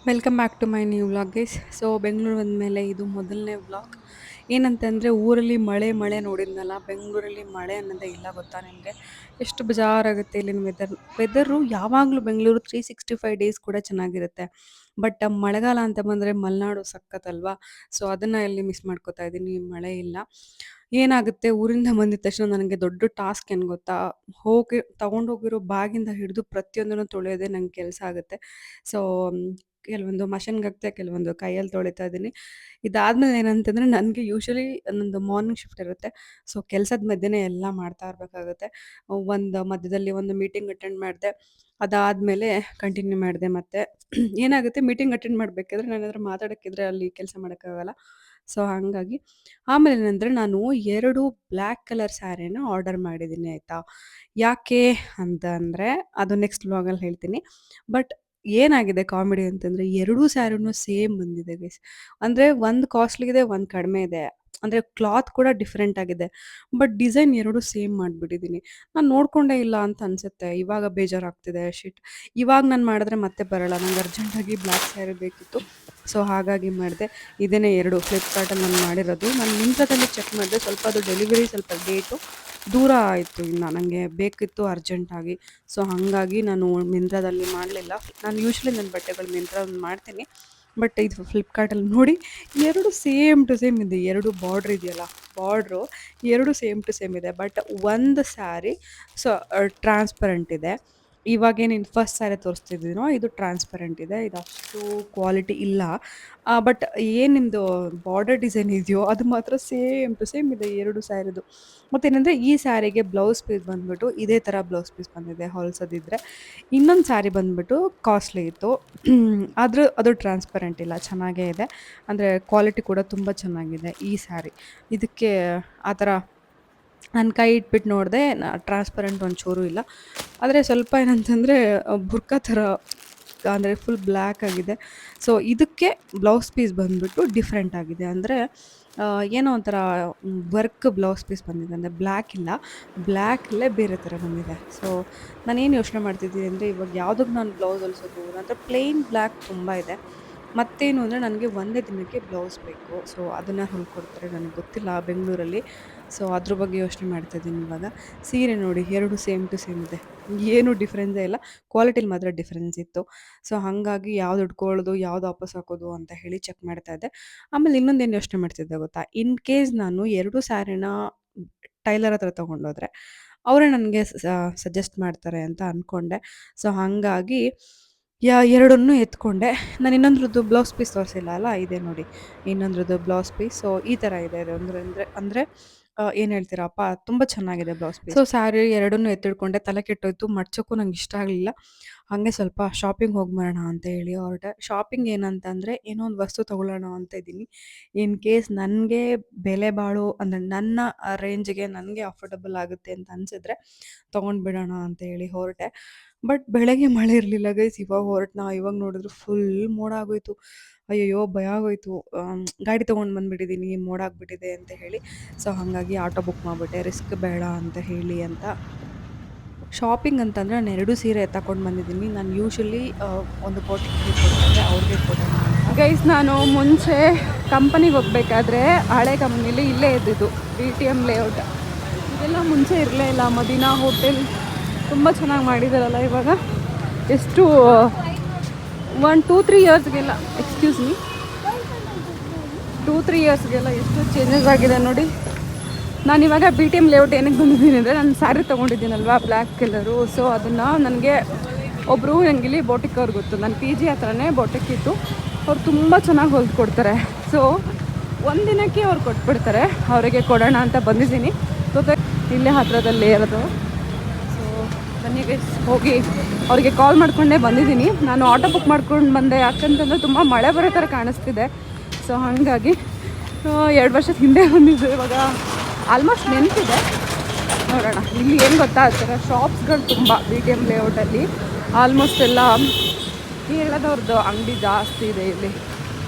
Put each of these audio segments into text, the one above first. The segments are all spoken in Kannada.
Welcome back to my new vlog guys. So Bengaluru ಬಂದಮೇಲೆ ಇದು ಮೊದಲನೇ ವ್ಲಾಗ್. ಏನಂತಂದರೆ ಊರಲ್ಲಿ ಮಳೆ ನೋಡಿದ್ನಲ್ಲ, ಬೆಂಗಳೂರಲ್ಲಿ ಮಳೆ ಅನ್ನೋದೇ ಇಲ್ಲ ಗೊತ್ತಾ ನಿಮಗೆ. ಎಷ್ಟು ಬೇಜಾರಾಗುತ್ತೆ ಇಲ್ಲಿನ ವೆದರು. ಯಾವಾಗಲೂ ಬೆಂಗಳೂರು 365 ಡೇಸ್ ಕೂಡ ಚೆನ್ನಾಗಿರುತ್ತೆ. ಬಟ್ ಮಳೆಗಾಲ ಅಂತ ಬಂದರೆ ಮಲೆನಾಡು ಸಖತ್ತಲ್ವಾ. ಸೊ ಅದನ್ನು ಎಲ್ಲಿ ಮಿಸ್ ಮಾಡ್ಕೋತಾ ಇದ್ದೀನಿ, ಮಳೆ ಇಲ್ಲ. ಏನಾಗುತ್ತೆ ಊರಿಂದ ಬಂದಿದ ತಕ್ಷಣ ನನಗೆ ದೊಡ್ಡ ಟಾಸ್ಕ್ ಏನು ಗೊತ್ತಾ, ತೊಗೊಂಡೋಗಿರೋ ಬ್ಯಾಗಿಂದ ಹಿಡಿದು ಪ್ರತಿಯೊಂದನ್ನು ತೊಳೆಯೋದೇ ನಂಗೆ ಕೆಲಸ ಆಗುತ್ತೆ. ಸೊ ಕೆಲವೊಂದು ಮಷಿನ್‌ಗೆ ಹಾಕ್ತೆ, ಕೆಲವೊಂದು ಕೈಯಲ್ಲಿ ತೊಳಿತಾ ಇದ್ದೀನಿ. ಇದಾದ್ಮೇಲೆ ಏನಂತಂದ್ರೆ ನನಗೆ ಯೂಶುವಲಿ ನಂದು ಮಾರ್ನಿಂಗ್ ಶಿಫ್ಟ್ ಇರುತ್ತೆ. ಸೊ ಕೆಲಸದ ಮಧ್ಯೆನೇ ಎಲ್ಲ ಮಾಡ್ತಾ ಇರಬೇಕಾಗುತ್ತೆ. ಒಂದು ಮಧ್ಯದಲ್ಲಿ ಒಂದು ಮೀಟಿಂಗ್ ಅಟೆಂಡ್ ಮಾಡಿದೆ. ಅದಾದ್ಮೇಲೆ ಕಂಟಿನ್ಯೂ ಮಾಡಿದೆ ಮತ್ತೆ. ಏನಾಗುತ್ತೆ ಮೀಟಿಂಗ್ ಅಟೆಂಡ್ ಮಾಡಬೇಕಾದ್ರೆ ನಾನೇನಾದ್ರು ಮಾತಾಡೋಕ್ಕಿದ್ರೆ ಅಲ್ಲಿ ಕೆಲಸ ಮಾಡೋಕ್ಕಾಗಲ್ಲ. ಸೊ ಹಾಗಾಗಿ ಆಮೇಲೆ ಏನಂದರೆ ನಾನು 2 ಬ್ಲ್ಯಾಕ್ ಕಲರ್ ಸ್ಯಾರಿನ ಆರ್ಡರ್ ಮಾಡಿದ್ದೀನಿ ಆಯಿತಾ. ಯಾಕೆ ಅಂತ ಅಂದರೆ ಅದು ನೆಕ್ಸ್ಟ್ ವ್ಲಾಗಲ್ಲಿ ಹೇಳ್ತೀನಿ. ಬಟ್ ಏನಾಗಿದೆ ಕಾಮಿಡಿ ಅಂತಂದ್ರೆ 2 ಸ್ಯಾರಿನೂ ಸೇಮ್ ಬಂದಿದೆ ಗೈಸ್. ಅಂದ್ರೆ ಒಂದು ಕಾಸ್ಟ್ಲಿ ಇದೆ, ಒಂದು ಕಡಿಮೆ ಇದೆ. ಅಂದ್ರೆ ಕ್ಲಾತ್ ಕೂಡ ಡಿಫರೆಂಟ್ ಆಗಿದೆ. ಬಟ್ ಡಿಸೈನ್ 2 ಸೇಮ್ ಮಾಡ್ಬಿಟ್ಟಿದ್ದೀನಿ. ನಾನು ನೋಡ್ಕೊಂಡೇ ಇಲ್ಲ ಅಂತ ಅನ್ಸುತ್ತೆ. ಇವಾಗ ಬೇಜಾರಾಗ್ತಿದೆ. ಶಿಟ್! ಇವಾಗ ನಾನು ಮಾಡಿದ್ರೆ ಮತ್ತೆ ಬರಲ್ಲ. ನಂಗೆ ಅರ್ಜೆಂಟಾಗಿ ಬ್ಲ್ಯಾಕ್ ಸ್ಯಾರಿ ಬೇಕಿತ್ತು. ಸೊ ಹಾಗಾಗಿ ಮಾಡಿದೆ. ಇದೇನೇ 2 ಫ್ಲಿಪ್‌ಕಾರ್ಟಲ್ಲಿ ನಾನು ಮಾಡಿರೋದು. ನಾನು ಮಿಂತ್ರದಲ್ಲಿ ಚೆಕ್ ಮಾಡಿದೆ. ಸ್ವಲ್ಪ ಅದು ಡೆಲಿವರಿ ಸ್ವಲ್ಪ ಡೇಟು ದೂರ ಆಯಿತು ಇನ್ನು. ನನಗೆ ಬೇಕಿತ್ತು ಅರ್ಜೆಂಟಾಗಿ. ಸೊ ಹಾಗಾಗಿ ನಾನು ಮಿಂತ್ರದಲ್ಲಿ ಮಾಡಲಿಲ್ಲ. ನಾನು ಯೂಶ್ವಲಿ ನನ್ನ ಬಟ್ಟೆಗಳು ಮಿಂತ್ರದಲ್ಲಿ ಮಾಡ್ತೀನಿ. ಬಟ್ ಇದು ಫ್ಲಿಪ್‌ಕಾರ್ಟಲ್ಲಿ ನೋಡಿ 2 ಸೇಮ್ ಟು ಸೇಮ್ ಇದೆ. 2 ಬಾರ್ಡ್ರ್ ಇದೆಯಲ್ಲ, ಬಾರ್ಡ್ರು 2 ಸೇಮ್ ಟು ಸೇಮ್ ಇದೆ. ಬಟ್ ಒಂದು ಸ್ಯಾರಿ ಸೊ ಟ್ರಾನ್ಸ್ಪರೆಂಟ್ ಇದೆ. ಇವಾಗೇನು ಫಸ್ಟ್ ಸ್ಯಾರಿ ತೋರಿಸ್ತಿದ್ದೀನೋ ಇದು ಟ್ರಾನ್ಸ್ಪರೆಂಟ್ ಇದೆ. ಇದು ಅಷ್ಟು ಕ್ವಾಲಿಟಿ ಇಲ್ಲ. ಬಟ್ ಏನು ನಿಮ್ಮದು ಬಾರ್ಡರ್ ಡಿಸೈನ್ ಇದೆಯೋ ಅದು ಮಾತ್ರ ಸೇಮ್ ಟು ಸೇಮ್ ಇದೆ 2 ಸ್ಯಾರಿದು. ಮತ್ತೇನಂದರೆ ಈ ಸ್ಯಾರಿಗೆ ಬ್ಲೌಸ್ ಪೀಸ್ ಬಂದುಬಿಟ್ಟು ಇದೇ ಥರ ಬ್ಲೌಸ್ ಪೀಸ್ ಬಂದಿದೆ ಹೊಲ್ಸೋದಿದ್ರೆ. ಇನ್ನೊಂದು ಸ್ಯಾರಿ ಬಂದುಬಿಟ್ಟು ಕಾಸ್ಟ್ಲಿ ಇತ್ತು. ಆದರೂ ಅದು ಟ್ರಾನ್ಸ್ಪರೆಂಟ್ ಇಲ್ಲ, ಚೆನ್ನಾಗೇ ಇದೆ. ಅಂದರೆ ಕ್ವಾಲಿಟಿ ಕೂಡ ತುಂಬ ಚೆನ್ನಾಗಿದೆ ಈ ಸ್ಯಾರಿ. ಇದಕ್ಕೆ ಆ ಥರ ನಾನು ಕೈ ಇಟ್ಬಿಟ್ಟು ನೋಡಿದೆ, ಟ್ರಾನ್ಸ್ಪರೆಂಟ್ ಒಂಚೂರು ಇಲ್ಲ. ಆದರೆ ಸ್ವಲ್ಪ ಏನಂತಂದರೆ ಬುರ್ಕಾ ಥರ ಅಂದರೆ ಫುಲ್ ಬ್ಲ್ಯಾಕ್ ಆಗಿದೆ. ಸೊ ಇದಕ್ಕೆ ಬ್ಲೌಸ್ ಪೀಸ್ ಬಂದುಬಿಟ್ಟು ಡಿಫ್ರೆಂಟ್ ಆಗಿದೆ. ಅಂದರೆ ಏನೋ ಒಂಥರ ವರ್ಕ್ ಬ್ಲೌಸ್ ಪೀಸ್ ಬಂದಿದೆ. ಅಂದರೆ ಬ್ಲ್ಯಾಕ್ ಇಲ್ಲ, ಬ್ಲ್ಯಾಕಲ್ಲೇ ಬೇರೆ ಥರ ಬಂದಿದೆ. ಸೊ ನಾನೇನು ಯೋಚನೆ ಮಾಡ್ತಿದ್ದೀನಿ ಅಂದರೆ ಇವಾಗ ಯಾವುದಕ್ಕೆ ನಾನು ಬ್ಲೌಸ್ ಹೊಲಿಸೋದು? ನಂತರ ಪ್ಲೇನ್ ಬ್ಲ್ಯಾಕ್ ತುಂಬ ಇದೆ. ಮತ್ತೇನು ಅಂದರೆ ನನಗೆ ಒಂದೇ ದಿನಕ್ಕೆ ಬ್ಲೌಸ್ ಬೇಕು. ಸೊ ಅದನ್ನು ಹೊಲ್ಕೊಡ್ತಾರೆ, ನನಗೆ ಗೊತ್ತಿಲ್ಲ ಬೆಂಗಳೂರಲ್ಲಿ. ಸೊ ಅದ್ರ ಬಗ್ಗೆ ಯೋಚನೆ ಮಾಡ್ತಾಯಿದ್ದೀನಿ ಇವಾಗ. ಸೀರೆ ನೋಡಿ 2 ಸೇಮ್ ಟು ಸೇಮ್ ಇದೆ. ಏನೂ ಡಿಫ್ರೆನ್ಸೇ ಇಲ್ಲ. ಕ್ವಾಲಿಟಿಲಿ ಮಾತ್ರ ಡಿಫ್ರೆನ್ಸ್ ಇತ್ತು. ಸೊ ಹಾಗಾಗಿ ಯಾವ್ದು ಉಟ್ಕೊಳ್ಳೋದು, ಯಾವ್ದು ವಾಪಸ್ ಹಾಕೋದು ಅಂತ ಹೇಳಿ ಚೆಕ್ ಮಾಡ್ತಾ ಇದ್ದೆ. ಆಮೇಲೆ ಇನ್ನೊಂದೇನು ಯೋಚನೆ ಮಾಡ್ತಿದ್ದೆ ಗೊತ್ತಾ? ಇನ್ ಕೇಸ್ ನಾನು 2 ಸ್ಯಾರಿನ ಟೈಲರ್ ಹತ್ರ ತೊಗೊಂಡೋದ್ರೆ ಅವರೇ ನನಗೆ ಸಜೆಸ್ಟ್ ಮಾಡ್ತಾರೆ ಅಂತ ಅಂದ್ಕೊಂಡೆ. ಸೊ ಹಾಗಾಗಿ ಎರಡನ್ನೂ ಎತ್ಕೊಂಡೆ. ನಾನು ಇನ್ನೊಂದ್ರದ್ದು ಬ್ಲೌಸ್ ಪೀಸ್ ತೋರಿಸಿಲ್ಲ ಅಲ್ಲ, ಇದೆ ನೋಡಿ ಇನ್ನೊಂದ್ರದ್ದು ಬ್ಲೌಸ್ ಪೀಸ್. ಸೊ ಈ ಥರ ಇದೆ ಅದು. ಅಂದರೆ ಏನು ಹೇಳ್ತೀರಪ್ಪ, ತುಂಬ ಚೆನ್ನಾಗಿದೆ ಬ್ಲೌಸ್ ಪೀಸ್. ಸೊ ಸ್ಯಾರಿ ಎರಡನ್ನೂ ಎತ್ತಿಡ್ಕೊಂಡೆ. ತಲೆ ಕೆಟ್ಟೋಯ್ತು, ಮಡ್ಚೋಕ್ಕೂ ನಂಗೆ ಇಷ್ಟ ಆಗಲಿಲ್ಲ. ಹಾಗೆ ಸ್ವಲ್ಪ ಶಾಪಿಂಗ್ ಹೋಗಿ ಬರೋಣ ಅಂತ ಹೇಳಿ ಹೊರಟೆ. ಶಾಪಿಂಗ್ ಏನಂತಂದರೆ ಏನೋ ಒಂದು ವಸ್ತು ತೊಗೊಳ್ಳೋಣ ಅಂತ ಇದ್ದೀನಿ. ಇನ್ ಕೇಸ್ ನನಗೆ ಬೆಲೆ ಬಾಳೋ ಅಂದರೆ ನನ್ನ ರೇಂಜ್ಗೆ ನನಗೆ ಅಫೋರ್ಡಬಲ್ ಆಗುತ್ತೆ ಅಂತ ಅನಿಸಿದ್ರೆ ತೊಗೊಂಡ್ಬಿಡೋಣ ಅಂತ ಹೇಳಿ ಹೊರಟೆ. ಬಟ್ ಬೆಳಗ್ಗೆ ಮಳೆ ಇರಲಿಲ್ಲ ಗೈಸ್. ಇವಾಗ ನೋಡಿದ್ರೆ ಫುಲ್ ಮೋಡ ಆಗೋಯ್ತು. ಅಯ್ಯಯ್ಯೋ! ಭಯ ಆಗೋಯ್ತು. ಗಾಡಿ ತೊಗೊಂಡು ಬಂದುಬಿಟ್ಟಿದ್ದೀನಿ, ಮೋಡ ಆಗಿಬಿಟ್ಟಿದೆ ಅಂತ ಹೇಳಿ. ಸೊ ಹಾಗಾಗಿ ಆಟೋ ಬುಕ್ ಮಾಡಿಬಿಟ್ಟೆ, ರಿಸ್ಕ್ ಬೇಡ ಅಂತ ಹೇಳಿ ಅಂತ. ಶಾಪಿಂಗ್ ಅಂತಂದರೆ ನಾನು 2 ಸೀರೆ ತಗೊಂಡು ಬಂದಿದ್ದೀನಿ. ನಾನು ಯೂಶ್ವಲಿ ಒಂದು ಕೋಟಿಗೆ ಕೊಡ್ತಾರೆ, ಅವ್ರಿಗೆ ಕೊಡೋಣ ಅಂತ. ಗೈಸ್ ನಾನು ಮುಂಚೆ ಕಂಪನಿಗೆ ಹೋಗಬೇಕಾದ್ರೆ ಹಳೆ ಕಂಪ್ನಿಲಿ ಇಲ್ಲೇ ಇದ್ದಿದ್ದು, BTM ಲೇಔಟ್. ಇದೆಲ್ಲ ಮುಂಚೆ ಇರಲೇ ಇಲ್ಲ. ಮದೀನಾ ಹೋಟೆಲ್ ತುಂಬ ಚೆನ್ನಾಗಿ ಮಾಡಿದಾರಲ್ಲ ಇವಾಗ. ಎಷ್ಟು 1-2-3 ಇಯರ್ಸ್ಗೆಲ್ಲ, ಎಕ್ಸ್ಕ್ಯೂಸ್ ಮೀ, 2-3 ಇಯರ್ಸ್ಗೆಲ್ಲ ಎಷ್ಟು ಚೇಂಜಸ್ ಆಗಿದೆ ನೋಡಿ. ನಾನಿವಾಗ BTM ಲೇಔಟ್ ಏನಕ್ಕೆ ಬಂದಿದ್ದೀನಿ ಅಂದರೆ ನಾನು ಸ್ಯಾರಿ ತೊಗೊಂಡಿದ್ದೀನಲ್ವ ಬ್ಲ್ಯಾಕ್ ಕಲರು. ಸೊ ಅದನ್ನು ನನಗೆ ಒಬ್ಬರು ನಂಗಿಲ್ಲಿ ಬೋಟಿಕ್ ಅವ್ರು ಗೊತ್ತು, ನನ್ನ PG ಹತ್ರನೇ ಬೋಟಿಕ್ ಇತ್ತು. ಅವ್ರು ತುಂಬ ಚೆನ್ನಾಗಿ ಹೊಲ್ದು ಕೊಡ್ತಾರೆ. ಸೊ ಒಂದಿನಕ್ಕೆ ಅವ್ರು ಕೊಟ್ಬಿಡ್ತಾರೆ. ಅವರಿಗೆ ಕೊಡೋಣ ಅಂತ ಬಂದಿದ್ದೀನಿ. ಇಲ್ಲೇ ಹತ್ರದಲ್ಲೇ ಇರೋದು. ಸೊ ಬನ್ನಿ ಗೈಸ್, ಹೋಗಿ ಅವರಿಗೆ ಕಾಲ್ ಮಾಡಿಕೊಂಡೇ ಬಂದಿದ್ದೀನಿ. ನಾನು ಆಟೋ ಬುಕ್ ಮಾಡ್ಕೊಂಡು ಬಂದೆ, ಯಾಕಂತಂದರೆ ತುಂಬ ಮಳೆ ಬರೋ ಥರ ಕಾಣಿಸ್ತಿದೆ. ಸೊ ಹಾಗಾಗಿ 2 ವರ್ಷದ ಹಿಂದೆ ಬಂದಿದ್ದು. ಇವಾಗ ಆಲ್ಮೋಸ್ಟ್ ನೆನಪಿದೆ. ನೋಡೋಣ. ಇಲ್ಲಿ ಏನು ಗೊತ್ತಾ, ಆ ಥರ ಶಾಪ್ಸ್ಗಳು ತುಂಬ BTM ಲೇಔಟಲ್ಲಿ. ಆಲ್ಮೋಸ್ಟ್ ಎಲ್ಲ ಕೇರಳದವ್ರದ್ದು ಅಂಗಡಿ ಜಾಸ್ತಿ ಇದೆ ಇಲ್ಲಿ.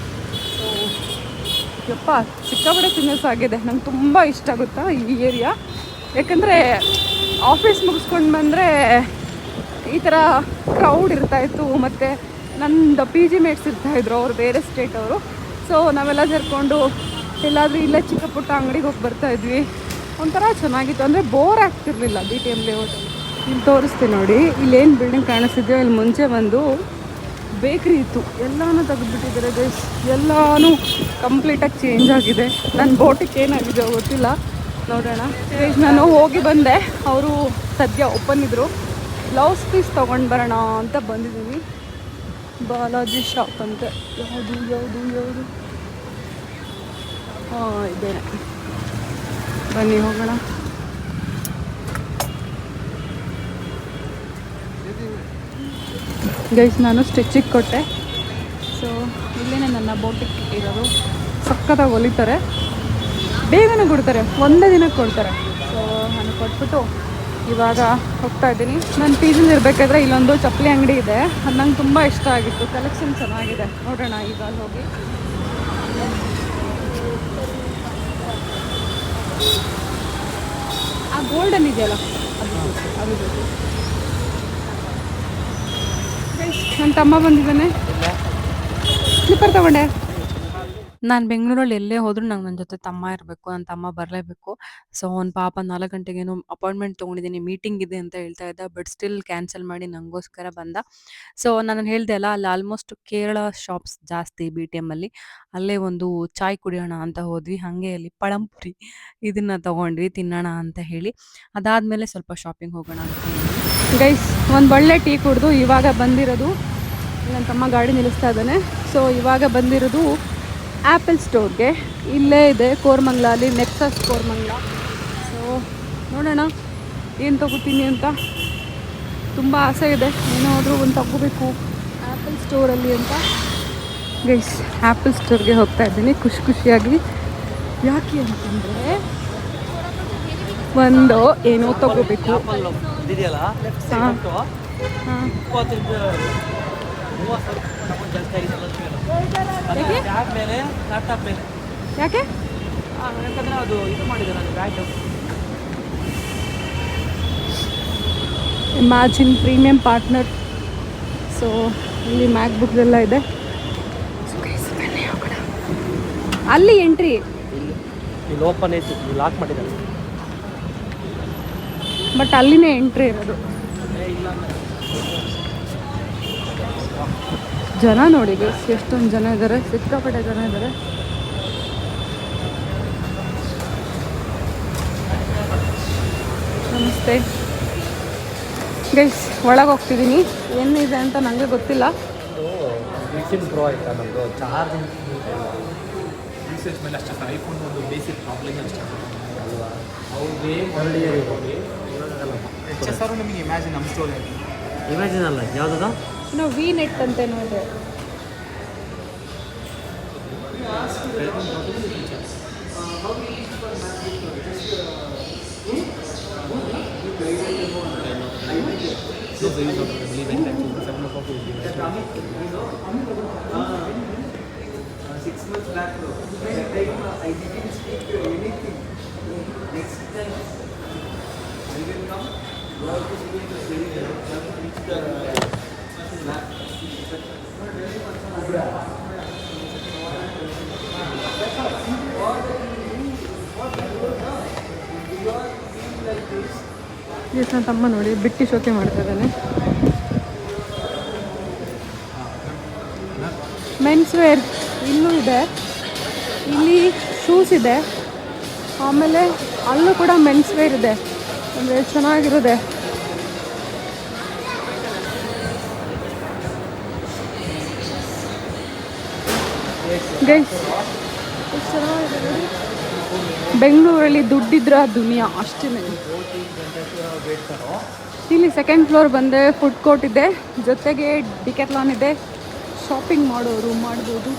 ಸೊ ಯಪ್ಪ ಸಿಕ್ಕಾಪಟ್ಟೆ ಫೇಮಸ್ ಆಗಿದೆ. ನಂಗೆ ತುಂಬ ಇಷ್ಟ ಆಗುತ್ತಾ ಈ ಏರಿಯಾ. ಯಾಕಂದರೆ ಆಫೀಸ್ ಮುಗಿಸ್ಕೊಂಡು ಬಂದರೆ ಈ ಥರ ಕ್ರೌಡ್ ಇರ್ತಾಯಿತ್ತು. ಮತ್ತು ನಂದು ಪಿ ಜಿ ಮೇಟ್ಸ್ ಇರ್ತಾಯಿದ್ರು, ಅವ್ರು ಬೇರೆ ಸ್ಟೇಟ್ ಅವರು. ಸೊ ನಾವೆಲ್ಲ ಸೇರಿಕೊಂಡು ಎಲ್ಲಾದರೂ ಇಲ್ಲೇ ಚಿಕ್ಕ ಪುಟ್ಟ ಅಂಗಡಿಗೆ ಹೋಗಿ ಬರ್ತಾಯಿದ್ವಿ. ಒಂಥರ ಚೆನ್ನಾಗಿತ್ತು, ಅಂದರೆ ಬೋರ್ ಆಗ್ತಿರ್ಲಿಲ್ಲ ಬಿ ಟಿ ಎಮ್ ಲೇಔಟಲ್ಲಿ. ಇಲ್ಲಿ ತೋರಿಸ್ತೀನಿ ನೋಡಿ, ಇಲ್ಲೇನು ಬಿಲ್ಡಿಂಗ್ ಕಾಣಿಸ್ತಿದೆಯೋ ಇಲ್ಲಿ ಮುಂಚೆ ಒಂದು ಬೇಕ್ರಿ ಇತ್ತು, ಎಲ್ಲನೂ ತೆಗೆದುಬಿಟ್ಟಿದ್ದಾರೆ ಗೈಸ್. ಎಲ್ಲನೂ ಕಂಪ್ಲೀಟಾಗಿ ಚೇಂಜ್ ಆಗಿದೆ. ನನ್ನ ಬೋಟಿಗೆ ಏನಾಗಿದೆ ಗೊತ್ತಿಲ್ಲ, ನೋಡೋಣ. ಗೈಸ್ ನಾನು ಹೋಗಿ ಬಂದೆ, ಅವರು ಸದ್ಯ ಓಪನ್ ಇದ್ದರು. ಬ್ಲೌಸ್ ಪೀಸ್ ತೊಗೊಂಡು ಬರೋಣ ಅಂತ ಬಂದಿದ್ದೀವಿ. ಬಾಲಾಜಿ ಶಾಪ್ ಅಂತೆ. ಯಾವುದು ಯಾವುದು ಯಾವುದು ಹಾಂ ಇದೇನೆ, ಬನ್ನಿ ಹೋಗೋಣ. ಗೈಸ್ ನಾನು ಸ್ಟಿಚಿಗೆ ಕೊಟ್ಟೆ. ಸೊ ಇಲ್ಲೇ ನನ್ನ ಬೋಟಿಗೆ ಇರೋದು. ಸಖತ್ತಾಗಿ ಹೊಲಿತಾರೆ, ಬೇಗನೆ ಕೊಡ್ತಾರೆ, ಒಂದೇ ದಿನಕ್ಕೆ ಕೊಡ್ತಾರೆ. ಸೊ ನಾನು ಕೊಟ್ಬಿಟ್ಟು ಇವಾಗ ಹೋಗ್ತಾ ಇದ್ದೀನಿ. ನಾನು ಪಿ ಜಿಲಿ ಇರಬೇಕಾದ್ರೆ ಇಲ್ಲೊಂದು ಚಪ್ಪಲಿ ಅಂಗಡಿ ಇದೆ, ಅದು ನಂಗೆ ತುಂಬ ಇಷ್ಟ ಆಗಿತ್ತು. ಕಲೆಕ್ಷನ್ ಚೆನ್ನಾಗಿದೆ, ನೋಡೋಣ ಈಗ ಅಲ್ಲಿ ಹೋಗಿ. ಆ ಗೋಲ್ಡನ್ ಇದೆಯಲ್ಲ ಅದು ನನ್ನ ತಮ್ಮ ಬಂದಿದ್ದಾನೆ, ಸ್ಲಿಪ್ಪರ್ ತಗೊಂಡೆ. ನಾನು ಬೆಂಗಳೂರಲ್ಲಿ ಎಲ್ಲೇ ಹೋದರೂ ನಂಗೆ ನನ್ನ ಜೊತೆ ತಮ್ಮ ಇರಬೇಕು, ನನ್ನ ತಮ್ಮ ಬರಲೇಬೇಕು. ಸೊ ಅವ್ನು ಪಾಪ 4 ಗಂಟೆಗೇನೋ ಅಪಾಯಿಂಟ್ಮೆಂಟ್ ತೊಗೊಂಡಿದ್ದೀನಿ, ಮೀಟಿಂಗ್ ಇದೆ ಅಂತ ಹೇಳ್ತಾ ಇದ್ದ. ಬಟ್ ಸ್ಟಿಲ್ ಕ್ಯಾನ್ಸಲ್ ಮಾಡಿ ನನಗೋಸ್ಕರ ಬಂದ. ಸೊ ನಾನು ಹೇಳಿದೆ ಅಲ್ಲ, ಅಲ್ಲಿ ಆಲ್ಮೋಸ್ಟ್ ಕೇರಳ ಶಾಪ್ಸ್ ಜಾಸ್ತಿ ಬಿ ಟಿ ಎಮ್ಮಲ್ಲಿ. ಅಲ್ಲೇ ಒಂದು ಚಾಯ್ ಕುಡಿಯೋಣ ಅಂತ ಹೋದ್ವಿ. ಹಾಗೆ ಅಲ್ಲಿ ಪಳಂಪುರಿ ಇದನ್ನು ತೊಗೊಂಡ್ವಿ ತಿನ್ನೋಣ ಅಂತ ಹೇಳಿ. ಅದಾದಮೇಲೆ ಸ್ವಲ್ಪ ಶಾಪಿಂಗ್ ಹೋಗೋಣ ಅಂತ ಹೇಳಿ ಗೈಸ್ ಒಂದು ಒಳ್ಳೆ ಟೀ ಕುಡಿದು ಇವಾಗ ಬಂದಿರೋದು. ನನ್ನ ತಮ್ಮ ಗಾಡಿ ನಿಲ್ಲಿಸ್ತಾ ಇದ್ದಾನೆ. ಸೊ ಇವಾಗ ಬಂದಿರೋದು ಆ್ಯಪಲ್ ಸ್ಟೋರ್ಗೆ. ಇಲ್ಲೇ ಇದೆ ಕೋರಮಂಗ್ಲ, ಅಲ್ಲಿ ನೆಕ್ಸಸ್ ಕೋರಮಂಗ್ಲ. ಸೊ ನೋಡೋಣ ಏನು ತೊಗೋತೀನಿ ಅಂತ ತುಂಬ ಆಸೆ ಇದೆ. ಏನಾದರೂ ಒಂದು ತಗೋಬೇಕು ಆ್ಯಪಲ್ ಸ್ಟೋರಲ್ಲಿ ಅಂತ. ಗೈಸ್ ಆ್ಯಪಲ್ ಸ್ಟೋರ್ಗೆ ಹೋಗ್ತಾ ಇದ್ದೀನಿ ಖುಷಿಯಾಗಿ. ಯಾಕೆ ಅಂತಂದರೆ ಒಂದು ಏನೋ ತಗೋಬೇಕು. ಹಾಂ ಹಾಂ ಯಾಕೆ ಯಾಕಂದ್ರೆ ಅದು ಇದು ಮಾಡಿದೆ ನಾನು bat. Imagine premium partner. So ಇಲ್ಲಿ ಮ್ಯಾಕ್ ಬುಕ್ ಎಲ್ಲ ಇದೆ. ಅಲ್ಲಿ ಎಂಟ್ರಿ ಇಲ್ಲಿ ಓಪನ್ ಐತಿ, ಇಲ್ಲಿ ಲಾಕ್ ಮಾಡಿದ್ದಾರೆ. ಬಟ್ ಅಲ್ಲಿನೇ ಎಂಟ್ರಿ ಇರೋದು. ಜನ ನೋಡಿ ಗೈಸ್, ಎಷ್ಟೊಂದು ಜನ ಇದ್ದಾರೆ, ಸಿಕ್ಕಾಪಟ್ಟೆ ಜನ ಇದ್ದಾರೆ. ನಮಸ್ತೆ ಗೈಸ್, ಒಳಗೆ ಹೋಗ್ತಿದ್ದೀನಿ. ಏನಿದೆ ಅಂತ ನನಗೆ ಗೊತ್ತಿಲ್ಲ. ಪ್ರೋ ಆಯ್ತಾ ನಮ್ಮದು ಚಾರ್ಜಿಂಗ್ ಯೂಸೇಜ್ ಮೇಲೆ ಅಷ್ಟೇ ಸರ್. ಐಫೋನ್ ಒಂದು ಬೇಸಿಕ್ ಪ್ರಾಬ್ಲಮ್ ಅಷ್ಟೇ ಅಲ್ವಾ. ಅವ್ರಿಗೆ ಸರ್ ನಮಗೆ ಇಮ್ಯಾಜಿನ್ ನಮ್ಮ ಸ್ಟೋರಿ ಇಮ್ಯಾಜಿನ್ ಅಲ್ಲ ಯಾವುದದ ನಾವು ವಿ ನೆಟ್ ಅಂತ ನೋಡಿದೆ. ನನ್ನ ತಮ್ಮ ನೋಡಿ ಬಿಟ್ಟು ಶೋಕಿ ಮಾಡ್ತಾ ಇದ್ದಾನೆ. ಮೆನ್ಸ್ ವೇರ್ ಇಲ್ಲೂ ಇದೆ, ಇಲ್ಲಿ ಶೂಸ್ ಇದೆ, ಆಮೇಲೆ ಅಲ್ಲೂ ಕೂಡ ಮೆನ್ಸ್ ವೇರ್ ಇದೆ. ಅಂದರೆ ಚೆನ್ನಾಗಿರುತ್ತೆ. ಗೈಸ್ ಚೆನ್ನಾಗಿದೆ ನೋಡಿ. ಬೆಂಗಳೂರಲ್ಲಿ ದುಡ್ಡಿದ್ರ ದುನಿಯಾ ಅಷ್ಟೇ. ಇಲ್ಲಿ ಸೆಕೆಂಡ್ ಫ್ಲೋರ್ ಬಂದರೆ ಫುಡ್ ಕೋರ್ಟ್ ಇದೆ, ಜೊತೆಗೆ ಡಿಕ್ಯಾಥ್ಲಾನ್ ಇದೆ. ಶಾಪಿಂಗ್ ಮಾಡೋರು ಮಾಡ್ಬೋದು.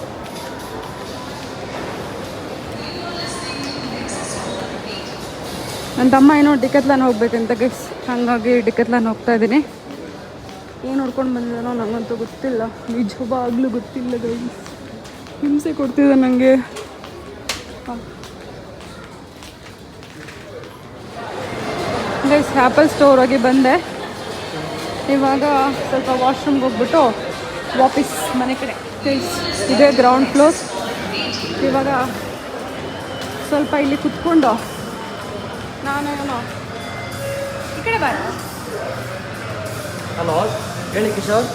ನನ್ನ ತಮ್ಮ ಏನೋ ಡಿಕ್ಯಾಥ್ಲಾನ್ ಹೋಗ್ಬೇಕಂತ ಗೈಸ್, ಹಾಗಾಗಿ ಡಿಕ್ಯಾಥ್ಲಾನ್ ಹೋಗ್ತಾ ಇದ್ದೀನಿ. ಏನು ನೋಡ್ಕೊಂಡು ಬಂದಿದ್ದಾನೋ ನನಗಂತೂ ಗೊತ್ತಿಲ್ಲ, ನಿಜವಾಗ್ಲೂ ಗೊತ್ತಿಲ್ಲ ಗೈಸ್. ಹಿಂಸೆ ಕೊಡ್ತಿದ್ದೆ ನನಗೆ. ಗೈಸ್ ಆ್ಯಪಲ್ ಸ್ಟೋರ್ ಹೋಗಿ ಬಂದೆ. ಇವಾಗ ಸ್ವಲ್ಪ ವಾಶ್ರೂಮ್ಗೆ ಹೋಗ್ಬಿಟ್ಟು ವಾಪಸ್ ಮನೆ ಕಡೆ. ಇದೇ ಗ್ರೌಂಡ್ ಫ್ಲೋರ್. ಇವಾಗ ಸ್ವಲ್ಪ ಇಲ್ಲಿ ಕುತ್ಕೊಂಡು ನಾನು ಈ ಕಡೆ ಬಾರ. ಹಲೋ, ಹೇಳಿ ಕಿಶೋರ್.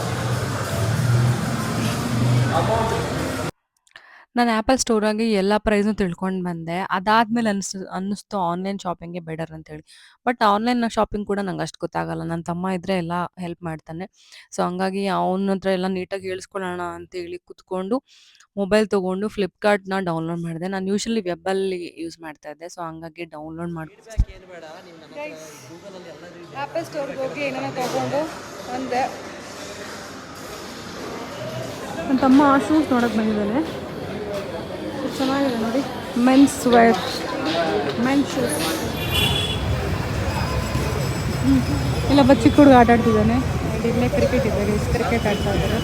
ನಾನು ಆ್ಯಪಲ್ ಸ್ಟೋರಾಗಿ ಎಲ್ಲ ಪ್ರೈಸ್ನು ತಿಳ್ಕೊಂಡು ಬಂದೆ. ಅದಾದಮೇಲೆ ಅನ್ನಿಸ್ತು ಆನ್ಲೈನ್ ಶಾಪಿಂಗೇ ಬೆಟರ್ ಅಂತೇಳಿ. ಬಟ್ ಆನ್ಲೈನ್ ಶಾಪಿಂಗ್ ಕೂಡ ನಂಗೆ ಅಷ್ಟು ಗೊತ್ತಾಗಲ್ಲ. ನನ್ನ ತಮ್ಮ ಇದ್ದರೆ ಎಲ್ಲ ಹೆಲ್ಪ್ ಮಾಡ್ತಾನೆ. ಸೊ ಹಂಗಾಗಿ ಅವನ ಹತ್ರ ಎಲ್ಲ ನೀಟಾಗಿ ಹೇಳಿಸ್ಕೊಳ್ಳೋಣ ಅಂತೇಳಿ ಕೂತ್ಕೊಂಡು ಮೊಬೈಲ್ ತೊಗೊಂಡು ಫ್ಲಿಪ್ಕಾರ್ಟ್‌ನ ಡೌನ್ಲೋಡ್ ಮಾಡಿದೆ. ನಾನು ಯೂಶುವಲಿ ವೆಬ್ಬಲ್ಲಿ ಯೂಸ್ ಮಾಡ್ತಾ ಇದ್ದೆ. ಸೊ ಹಂಗಾಗಿ ಡೌನ್ಲೋಡ್ ಮಾಡ್ಕೊಂಡು ಏನು ಬೇಡ, ನೀವು ನನ್ನ ಹತ್ರ ಗೂಗಲಲ್ಲಿ ಎಲ್ಲದೂ ಇದೆ. ಆ್ಯಪಲ್ ಸ್ಟೋರ್ಗೆ ಹೋಗಿ ಏನೇನೋ ತೊಗೊಂಡು ಬಂದೆ. ನನ್ನ ತಮ್ಮ ಶೂಸ್ ನೋಡೋಕೆ ಬಂದಿದ್ದಾನೆ. ಚೆನ್ನಾಗಿದೆ ನೋಡಿ, ಮೆನ್ಸ್ ವೇರ್, ಮೆನ್ಸ್ ಶೂಸ್. ಇಲ್ಲೊಬ್ಬ ಚಿಕ್ಕ ಹುಡುಗ ಆಟ ಆಡ್ತಿದ್ದಾನೆ. ಇಲ್ಲೇ ಕ್ರಿಕೆಟ್ ಇದೆ, ಕ್ರಿಕೆಟ್ ಆಡ್ತಾ ಇದ್ದಾರೆ.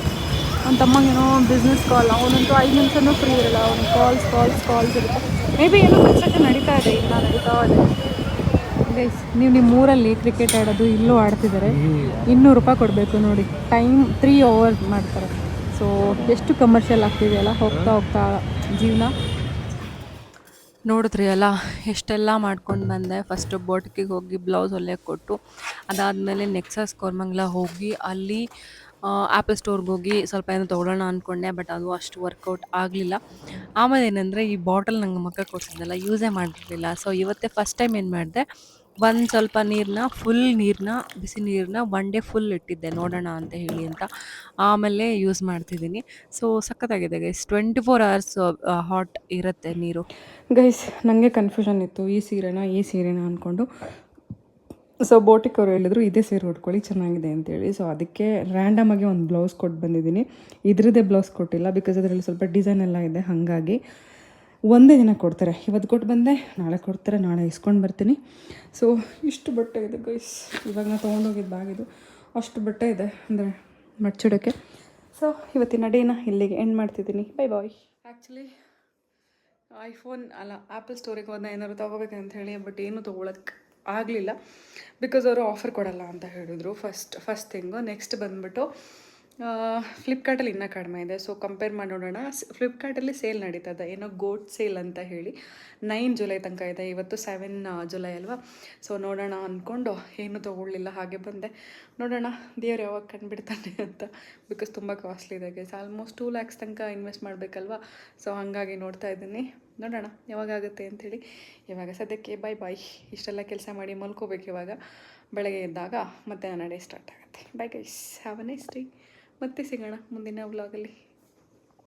ಅವ್ನ ತಮ್ಮಂಗೇನೋ ಬಿಸ್ನೆಸ್ ಕಾಲ್. ಅವನಂತೂ 5 ನಿಮಿಷನೂ ಫ್ರೀ ಇರಲ್ಲ. ಅವ್ನು ಕಾಲ್ಸ್ ಇರುತ್ತೆ. ಮೇ ಬಿ ಏನೋ ಕನ್ಸ್ಟ್ರಕ್ಷನ್ ನಡೀತಾ ಇದೆ, ಇಲ್ಲ ನಡೀತಾ ಇದೆ. ಗೈಸ್, ನೀವು ನಿಮ್ಮ ಊರಲ್ಲಿ ಕ್ರಿಕೆಟ್ ಆಡೋದು ಇಲ್ಲೂ ಆಡ್ತಿದ್ದಾರೆ. 200 ರೂಪಾಯಿ ಕೊಡಬೇಕು ನೋಡಿ. ಟೈಮ್ 3 ಅವರ್ ಮಾಡ್ತಾರೆ. ಸೊ ಎಷ್ಟು ಕಮರ್ಷಿಯಲ್ ಆಗ್ತಿದೆಯಲ್ಲ ಹೋಗ್ತಾ ಹೋಗ್ತಾ ಜೀವನ. ನೋಡಿದ್ರಿ ಅಲ್ಲ, ಎಷ್ಟೆಲ್ಲ ಮಾಡ್ಕೊಂಡು ಬಂದೆ. ಫಸ್ಟು ಬೋಟಿಗೆ ಹೋಗಿ ಬ್ಲೌಸ್ ಹೊಲಿಯಕ್ಕೆ ಕೊಟ್ಟು, ಅದಾದಮೇಲೆ ನೆಕ್ಸಸ್ ಕೋರಮಂಗಲ ಹೋಗಿ ಅಲ್ಲಿ ಆ್ಯಪಲ್ ಸ್ಟೋರ್ಗೆ ಹೋಗಿ ಸ್ವಲ್ಪ ಏನೋ ತೊಗೊಳ್ಳೋಣ ಅಂದ್ಕೊಂಡೆ. ಬಟ್ ಅದು ಅಷ್ಟು ವರ್ಕೌಟ್ ಆಗಲಿಲ್ಲ. ಆಮೇಲೆ ಏನಂದರೆ ಈ ಬಾಟಲ್ ನಂಗೆ ಮಕ್ಕ ಕೊಡ್ಸಿದ್ನಲ್ಲ, ಯೂಸೇ ಮಾಡಿರಲಿಲ್ಲ. ಸೊ ಇವತ್ತೇ ಫಸ್ಟ್ ಟೈಮ್ ಏನು ಮಾಡಿದೆ, ಒಂದು ಸ್ವಲ್ಪ ಬಿಸಿ ನೀರನ್ನ 1 ಡೇ ಫುಲ್ ಇಟ್ಟಿದ್ದೆ ನೋಡೋಣ ಅಂತ ಹೇಳಿ ಅಂತ. ಆಮೇಲೆ ಯೂಸ್ ಮಾಡ್ತಿದ್ದೀನಿ. ಸೊ ಸಖತ್ತಾಗಿದೆ ಗೈಸ್. 24 ಅವರ್ಸ್ ಹಾಟ್ ಇರುತ್ತೆ ನೀರು. ಗೈಸ್, ನನಗೆ ಕನ್ಫ್ಯೂಷನ್ ಇತ್ತು, ಈ ಸೀರೆನಾ ಅಂದ್ಕೊಂಡು. ಸೊ ಬೋಟಿಕ್ ಅವರು ಹೇಳಿದ್ರು ಇದೇ ಸೀರೆ ಉಟ್ಕೊಳ್ಳಿ ಚೆನ್ನಾಗಿದೆ ಅಂತೇಳಿ. ಸೊ ಅದಕ್ಕೆ ರ್ಯಾಂಡಮಾಗಿ ಒಂದು ಬ್ಲೌಸ್ ಕೊಟ್ಟು ಬಂದಿದ್ದೀನಿ. ಇದ್ರದ್ದೇ ಬ್ಲೌಸ್ ಕೊಟ್ಟಿಲ್ಲ, ಬಿಕಾಸ್ ಅದರಲ್ಲಿ ಸ್ವಲ್ಪ ಡಿಸೈನ್ ಎಲ್ಲ ಇದೆ. ಹಾಗಾಗಿ ಒಂದೇ ದಿನ ಕೊಡ್ತಾರೆ. ಇವತ್ತು ಕೊಟ್ಟು ಬಂದೆ, ನಾಳೆ ಕೊಡ್ತಾರೆ, ನಾಳೆ ಇಸ್ಕೊಂಡು ಬರ್ತೀನಿ. ಸೊ ಇಷ್ಟು ಬಟ್ಟೆ ಇದೆ ಗೈಸ್. ಇವಾಗ ನಾನು ತೊಗೊಂಡೋಗಿದ್ದು ಬ್ಯಾಗಿದು ಅಷ್ಟು ಬಟ್ಟೆ ಇದೆ, ಅಂದರೆ ಮಡ್ಚಿಡೋಕ್ಕೆ. ಸೊ ಇವತ್ತಿನ ಡೇನ ಇಲ್ಲಿಗೆ ಎಂಡ್ ಮಾಡ್ತಿದ್ದೀನಿ. Bye bye. ಆ್ಯಕ್ಚುಲಿ ಐಫೋನ್ ಅಲ್ಲ, ಆ್ಯಪಲ್ ಸ್ಟೋರಿಗೆ ಹೋದ ಏನಾದ್ರು ತೊಗೋಬೇಕಂತ ಹೇಳಿ, ಬಟ್ ಏನೂ ತೊಗೊಳಕ್ಕೆ ಆಗಲಿಲ್ಲ. ಬಿಕಾಸ್ ಅವರು ಆಫರ್ ಕೊಡಲ್ಲ ಅಂತ ಹೇಳಿದ್ರು. First thing. ನೆಕ್ಸ್ಟ್ ಬಂದುಬಿಟ್ಟು ಫ್ಲಿಪ್ಕಾರ್ಟಲ್ಲಿ ಇನ್ನೂ ಕಡಿಮೆ ಇದೆ. ಸೊ ಕಂಪೇರ್ ಮಾಡಿ ನೋಡೋಣ. ಫ್ಲಿಪ್ಕಾರ್ಟಲ್ಲಿ ಸೇಲ್ ನಡೀತದೆ, ಏನೋ ಗೋಟ್ ಸೇಲ್ ಅಂತ ಹೇಳಿ 9 ಜುಲೈ ತನಕ ಇದೆ. ಇವತ್ತು 7 ಜುಲೈ ಅಲ್ವಾ. ಸೊ ನೋಡೋಣ ಅಂದ್ಕೊಂಡು ಏನು ತೊಗೊಳ್ಳಿಲ್ಲ, ಹಾಗೆ ಬಂದೆ. ನೋಡೋಣ ದೇವ್ರು ಯಾವಾಗ ಕಂಡುಬಿಡ್ತಾನೆ ಅಂತ. ಬಿಕಾಸ್ ತುಂಬ ಕಾಸ್ಟ್ಲಿ ಇದೆ ಗೈಸ್. ಆಲ್ಮೋಸ್ಟ್ 2 lakhs ತನಕ ಇನ್ವೆಸ್ಟ್ ಮಾಡಬೇಕಲ್ವಾ. ಸೊ ಹಾಗಾಗಿ ನೋಡ್ತಾ ಇದ್ದೀನಿ, ನೋಡೋಣ ಯಾವಾಗುತ್ತೆ ಅಂಥೇಳಿ. ಇವಾಗ ಸದ್ಯಕ್ಕೆ ಬಾಯ್ ಬಾಯ್. ಇಷ್ಟೆಲ್ಲ ಕೆಲಸ ಮಾಡಿ ಮಲ್ಕೋಬೇಕು. ಇವಾಗ ಬೆಳಗ್ಗೆ ಎದ್ದಾಗ ಮತ್ತೆ ನನ್ನ ಡೇ ಸ್ಟಾರ್ಟ್ ಆಗುತ್ತೆ. Bye guys, have a nice day. ಮತ್ತೆ ಸಿಗೋಣ ಮುಂದಿನ ವ್ಲಾಗಲ್ಲಿ.